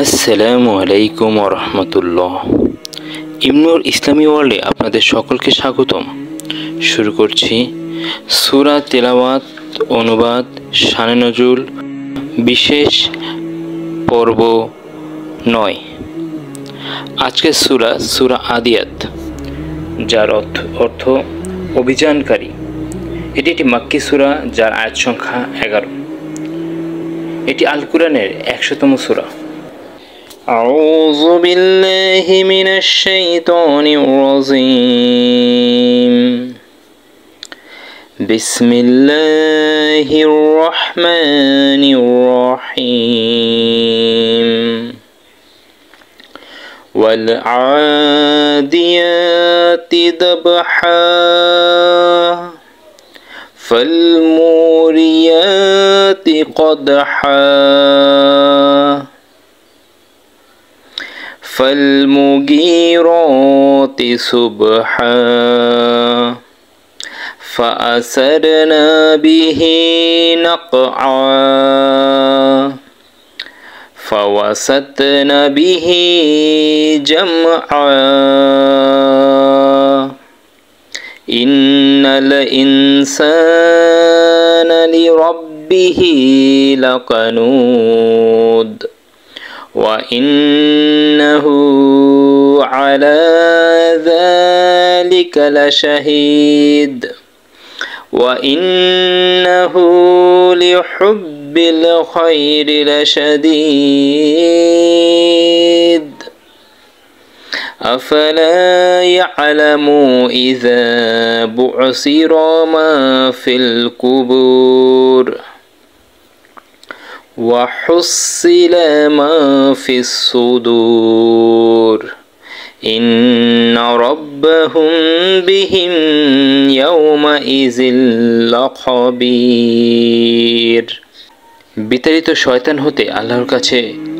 আসসালামু আলাইকুম রহমতুল্লাহ। ইমনুর ইসলামী ওয়ার্ল্ডে আপনাদের সকলকে স্বাগতম। শুরু করছি সূরা তেলাওয়াত অনুবাদ শানে নজুল বিশেষ পর্ব 9। আজকের সূরা আদিয়াত, যার অর্থ অভিযানকারী। এটি একটি মাক্কি সূরা যার আয়াত সংখ্যা 11। এটি আল কুরআনের 100তম সূরা। أعوذ بالله من الشيطان الرجيم بسم الله الرحمن الرحيم والعاديات ضبحا فالموريات قدحا فالمغيرات صبحا فأثرن به نقعا فوسطن به جمعا إن الإنسان لربه لقنود وإنه على ذلك لشهيد وإنه لحب الخير لشديد أفلا يعلم إذا بعثر ما في القبور وحصل ما في الصدور إن ربهم بهم يومئذ لخبير। বিতাড়িত শয়তান হতে আল্লাহর কাছে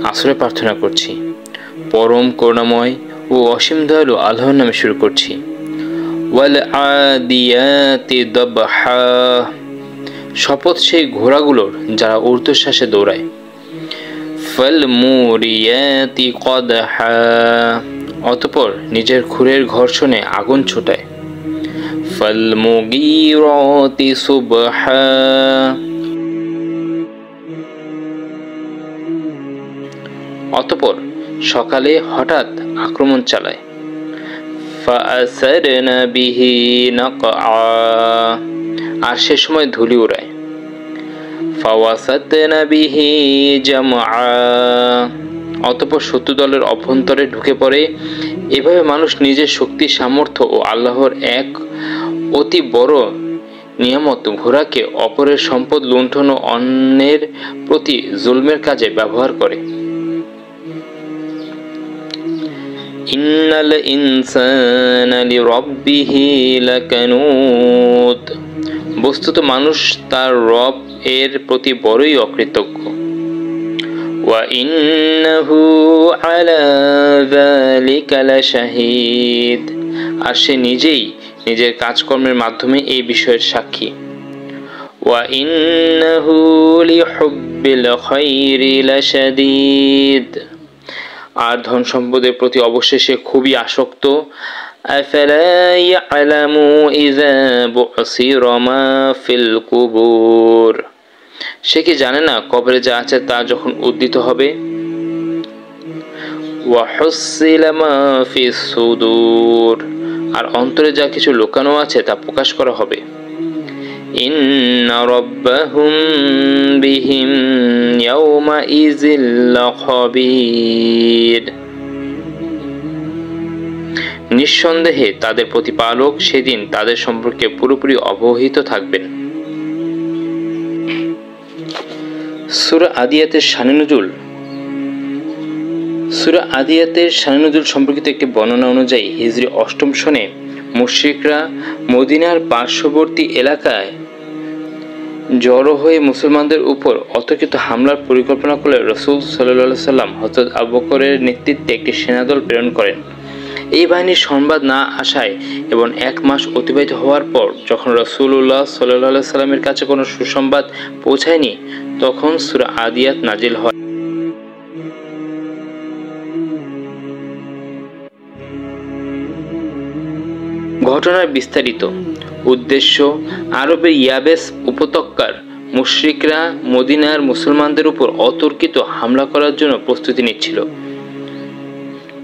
আশ্রয় প্রার্থনা করছি। পরম করুণাময় ও অসীম দয়ালু আল্লাহর নামে শুরু করছি। ওয়াল আদিয়াতি দাবহা, শপথ সেই ঘোড়াগুলোর যারা ঊর্ধ্বশ্বাসে দৌড়ায়। ফাল মুরিয়াতি কদহা, অতঃপর নিজের খুরের ঘর্ষণে আগুন ছোটায়। ফাল মুগীরাতি সুবহা, অতঃপর সকালে হঠাৎ আক্রমণ চালায়। ফাআসারনা বিহি নাকআ, আর সে সময় ধুলি উড়ায়। ফাওয়াসাতনা বিহি জামআ, অতঃপর শত্রু দলের অভ্যন্তরে ঢুকে পড়ে। এভাবে মানুষ নিজের শক্তি সামর্থ্য ও আল্লাহর এক অতি বড় নিয়ামত ঘোড়াকে অপরের সম্পদ লুণ্ঠন ও অন্যের প্রতি জুলমের কাজে ব্যবহার করে। ইন্নাল ইনসানা লিরাব্বিহি লাকানুদ, বস্তুত মানুষ তার রব এর প্রতি বড়ই অকৃতজ্ঞ। ওয়া ইন্নাহু আলা যালিকা লাশাহিদ, আর সে নিজেই নিজের কাজকর্মের মাধ্যমে এই বিষয়ের সাক্ষী। ওয়া ইন্নাহু লিহুব্বিল খায়রি লাশাদীদ, আর ধন সম্পদের প্রতি অবশ্যই সে খুবই আসক্ত। আফালা ইয়ালামু ইযা বুসিরা মা ফিল কুবুর, সে কি জানে না কবরে যা আছে তা যখন উদ্দিত হবে। ওয়া হুসিলা মা ফিস সুদুর, আর অন্তরে যা কিছু লুকানো আছে তা প্রকাশ করা হবে। ইন্না রাব্বাহুম বিহিম ইয়াওমাইযিল লাখাবীর, নিঃসন্দেহে তাদের প্রতিপালক সেদিন তাদের সম্পর্কে পুরোপুরি অবহিত থাকবেন। সূরা আদিয়াতের শানে নজুল। সূরা আদিয়াতের শানে নজুল সম্পর্কিত একটি বর্ণনা অনুযায়ী হিজরি 8ম সনে মুশরিকরা মদিনার পার্শ্ববর্তী এলাকায় জড়ো হয়ে মুসলমানদের উপর অতর্কিত হামলার পরিকল্পনা করলে রাসূল সাল্লাল্লাহু আলাইহি সাল্লাম হযরত আবু বকরের নেতৃত্বে একটি সেনাদল প্রেরণ করেন। এই বাহিনীর সংবাদ না আসায় এবং 1 মাস অতিবাহিত হওয়ার পর যখন রাসূলুল্লাহ সাল্লাল্লাহু আলাইহি সাল্লামের কাছে কোনো সুসংবাদ পৌঁছায়নি, তখন সূরা আদিয়াত নাজিল হয়। ঘটনার বিস্তারিত উদ্দেশ্য, আরবের ইয়াবেস উপত্যকার মুশরিকরা মদিনার মুসলমানদের উপর অতর্কিত হামলা করার জন্য প্রস্তুতি নিচ্ছিল।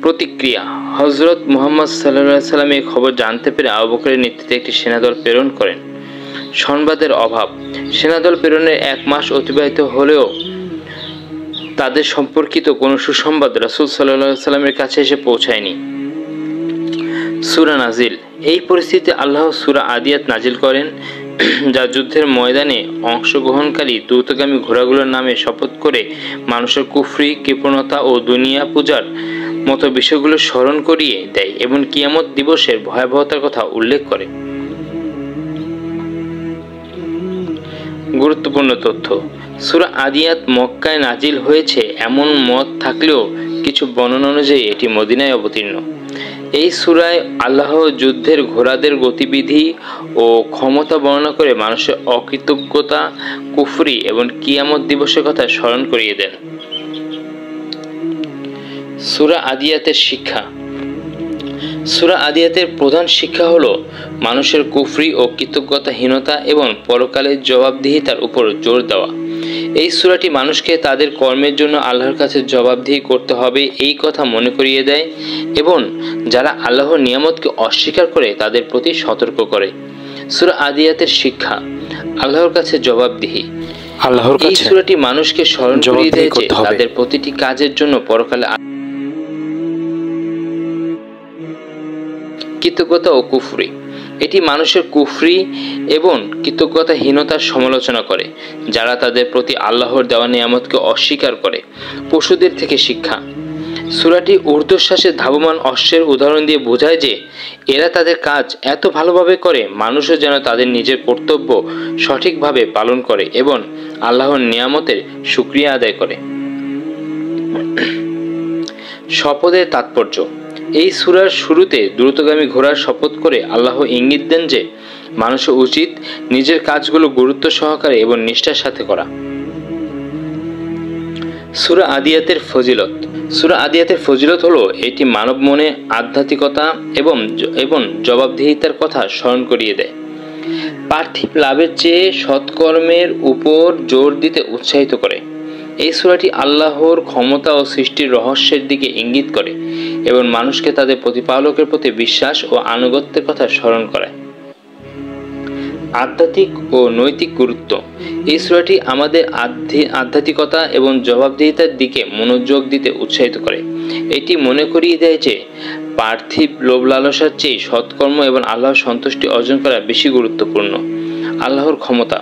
প্রতিক্রিয়া, হযরত মুহাম্মদ সাল্লাল্লাহু আলাইহি সাল্লাম এই খবর জানতে পেরে আবু বকরের নেতৃত্বে একটি সেনাদল প্রেরণ করেন। সংবাদের অভাব, সেনাদল প্রেরণের 1 মাস অতিবাহিত হলেও তাদের সম্পর্কিত কোনো সুসংবাদ রাসূল সাল্লাল্লাহু আলাইহি সাল্লামের কাছে এসে পৌঁছায়নি। সূরা নাজিল, এই পরিস্থিতিতে আল্লাহ সূরা আদিয়াত নাজিল করেন, যা যুদ্ধের ময়দানে অংশগ্রহণকারী দ্রুতগামী ঘোড়াগুলোর নামে শপথ করে মানুষের কুফরি, কৃপণতা ও দুনিয়া পূজার মতো বিষয়গুলো স্মরণ করিয়ে দেয় এবং কিয়ামত দিবসের ভয়াবহতার কথা উল্লেখ করে। গুরুত্বপূর্ণ তথ্য, সূরা আদিয়াত মক্কায় নাজিল হয়েছে এমন মত থাকলেও কিছু বর্ণনা অনুযায়ী এটি মদিনায় অবতীর্ণ। এই সূরায় আল্লাহ যুদ্ধের ঘোড়াদের গতিবিধি ও ক্ষমতা বর্ণনা করে মানুষের অকৃতজ্ঞতা, কুফরি এবং কিয়ামত দিবসের কথা স্মরণ করিয়ে দেন। সূরা আদিয়াতের শিক্ষা, সূরা আদিয়াতের প্রধান শিক্ষা হলো মানুষের কুফরি ও কৃতজ্ঞতাহীনতা এবং পরকালের জবাবদিহিতার উপর জোর দেওয়া। এই সূরাটি মানুষকে তাদের কর্মের জন্য আল্লাহর কাছে জবাবদিহি করতে হবে এই কথা মনে করিয়ে দেয় এবং যারা আল্লাহর নিয়ামতকে অস্বীকার করে তাদের প্রতি সতর্ক করে। সূরা আদিয়াতের শিক্ষা, আল্লাহর কাছে জবাবদিহি। এই সূরাটি মানুষকে স্মরণ করিয়ে দেয় যে তাদের প্রতিটি কাজের জন্য পরকালে কৃতজ্ঞতা ও কুফরি। এটি মানুষের কুফরি এবং কৃতজ্ঞতাহীনতার সমালোচনা করে যারা তাদের প্রতি আল্লাহর দেওয়া নিয়ামতকে অস্বীকার করে। পশুদের থেকে শিক্ষা, সূরাটি ঊর্ধ্বশ্বাসে ধাবমান অশ্বের উদাহরণ দিয়ে বোঝায় যে এরা তাদের কাজ এত ভালোভাবে করে মানুষও যেন তাদের নিজের কর্তব্য সঠিকভাবে পালন করে এবং আল্লাহর নিয়ামতের শুকরিয়া আদায় করে। শপথের তাৎপর্য, এই সূরার শুরুতে দ্রুতগামী ঘোড়ার শপথ করে আল্লাহ ইঙ্গিত দেন যে মানুষের উচিত নিজের কাজগুলো গুরুত্ব সহকারে এবং নিষ্ঠার সাথে করা। সূরা আদিয়াতের ফজিলত, সূরা আদিয়াতের ফজিলত হলো এটি মানব মনে আধ্যাত্মিকতা এবং জবাবদিহিতার কথা স্মরণ করিয়ে দেয়। পার্থিব লাভের চেয়ে সৎকর্মের উপর জোর দিতে উৎসাহিত করে। এই সূরাটি আল্লাহর ক্ষমতা ও সৃষ্টির রহস্যের দিকে ইঙ্গিত করে এবং মানুষকে তাদের প্রতিপালকের প্রতি বিশ্বাস ও আনুগত্যের কথা স্মরণ করায়। আধ্যাত্মিক ও নৈতিক গুরুত্ব, এই সূরাটি আমাদের আধ্যাত্মিকতা এবং জবাবদিহিতার দিকে মনোযোগ দিতে উৎসাহিত করে। এটি মনে করিয়ে দেয় যে পার্থিব লোভ লালসার চেয়ে সৎকর্ম এবং আল্লাহর সন্তুষ্টি অর্জন করা বেশি গুরুত্বপূর্ণ। আল্লাহর ক্ষমতা,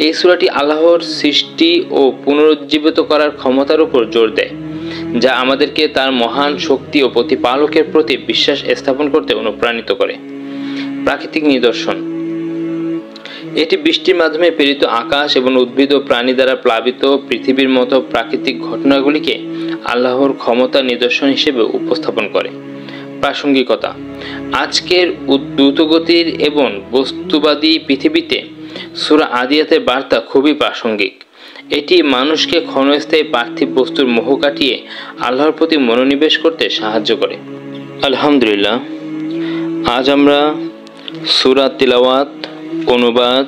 এই সূরাটি আল্লাহর সৃষ্টি ও পুনরুজ্জীবিত করার ক্ষমতার উপর জোর দেয়, যা আমাদেরকে তার মহান শক্তি ও প্রতিপালকের প্রতি বিশ্বাস স্থাপন করতে অনুপ্রাণিত করে। প্রাকৃতিক নিদর্শন, এটি বৃষ্টির মাধ্যমে প্রেরিত আকাশ এবং উদ্ভিদ ও প্রাণী দ্বারা প্লাবিত পৃথিবীর মতো প্রাকৃতিক ঘটনাগুলিকে আল্লাহর ক্ষমতার নিদর্শন হিসেবে উপস্থাপন করে। প্রাসঙ্গিকতা, আজকের দ্রুতগতির এবং বস্তুবাদী পৃথিবীতে সূরা আদিয়াতের বার্তা খুবই প্রাসঙ্গিক। এটি মানুষকে ক্ষণস্থায়ী পার্থিব বস্তুর মোহ কাটিয়ে আল্লাহর প্রতি মনোনিবেশ করতে সাহায্য করে। আলহামদুলিল্লাহ, আজ আমরা সূরা তিলাওয়াত, অনুবাদ,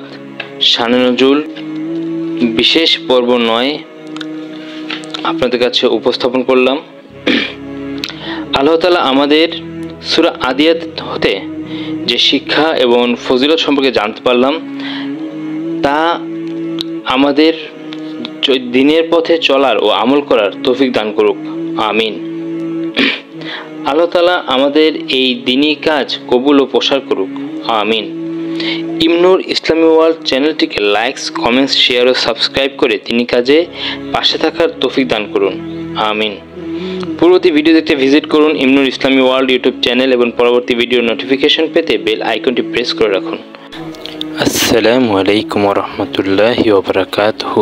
শানে নজুল বিশেষ পর্ব 9 আপনাদের কাছে উপস্থাপন করলাম। আল্লাহ তাআলা আমাদের সূরা আদিয়াত হতে যে শিক্ষা এবং ফজিলত সম্পর্কে জানতে পারলাম তা আমাদের দিনের পথে চলার ও আমল করার তৌফিক দান করুক, আমিন। আল্লাহ তাআলা আমাদের এই দ্বীনি কাজ কবুল ও প্রসার করুক, আমিন। ইমনুর ইসলামী ওয়ার্ল্ড চ্যানেলটিকে লাইকস, কমেন্টস, শেয়ার ও সাবস্ক্রাইব করে দ্বীনি কাজে পাশে থাকার তৌফিক দান করুন, আমিন। পরবর্তী ভিডিও দেখতে ভিজিট করুন ইমনুর ইসলামী ওয়ার্ল্ড ইউটিউব চ্যানেল এবং পরবর্তী ভিডিওর নোটিফিকেশন পেতে বেল আইকনটি প্রেস করে রাখুন। আসসালামু আলাইকুম ওয়া রাহমাতুল্লাহি ওয়া বারাকাতুহু।